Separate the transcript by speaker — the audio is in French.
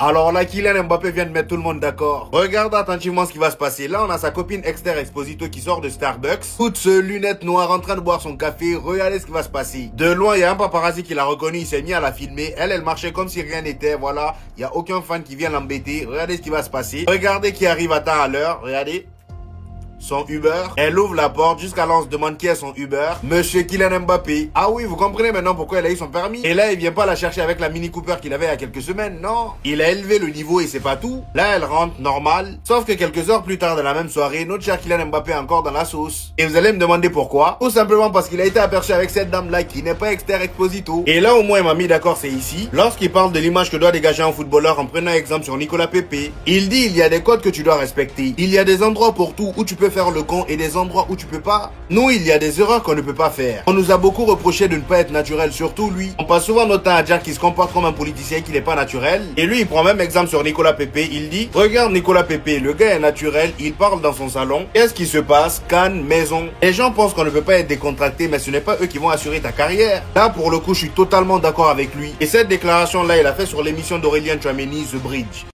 Speaker 1: Alors là, Kylian Mbappé vient de mettre tout le monde d'accord. Regarde attentivement ce qui va se passer. Là, on a sa copine Esther Exposito qui sort de Starbucks. Toutes ses lunettes noires en train de boire son café. Regardez ce qui va se passer. De loin, il y a un paparazzi qui l'a reconnu. Il s'est mis à la filmer. Elle marchait comme si rien n'était. Voilà. Il n'y a aucun fan qui vient l'embêter. Regardez ce qui va se passer. Regardez qui arrive à temps à l'heure. Regardez. Son Uber. Elle ouvre la porte jusqu'à là on se demande qui est son Uber. Monsieur Kylian Mbappé. Ah oui, vous comprenez maintenant pourquoi elle a eu son permis. Et là, il vient pas la chercher avec la Mini Cooper qu'il avait il y a quelques semaines, non. Il a élevé le niveau et c'est pas tout. Là, elle rentre normal. Sauf que quelques heures plus tard dans la même soirée, notre cher Kylian Mbappé est encore dans la sauce. Et vous allez me demander pourquoi. Tout simplement parce qu'il a été aperçu avec cette dame-là qui n'est pas Esther Exposito. Et là, au moins, il m'a mis d'accord, c'est ici. Lorsqu'il parle de l'image que doit dégager un footballeur en prenant exemple sur Nicolas Pepe, il dit il y a des codes que tu dois respecter. Il y a des endroits pour tout où tu peux faire le con et des endroits où tu peux pas. Nous, il y a des erreurs qu'on ne peut pas faire. On nous a beaucoup reproché de ne pas être naturel, surtout lui. On passe souvent notre temps à dire qu'il se comporte comme un politicien qui n'est pas naturel. Et lui, il prend même exemple sur Nicolas Pepe. Il dit, regarde Nicolas Pepe, le gars est naturel, il parle dans son salon. Qu'est-ce qui se passe? Cannes, maison. Les gens pensent qu'on ne peut pas être décontracté, mais ce n'est pas eux qui vont assurer ta carrière. Là, pour le coup, je suis totalement d'accord avec lui. Et cette déclaration-là, il a fait sur l'émission d'Aurélien Tchouameni, The Bridge.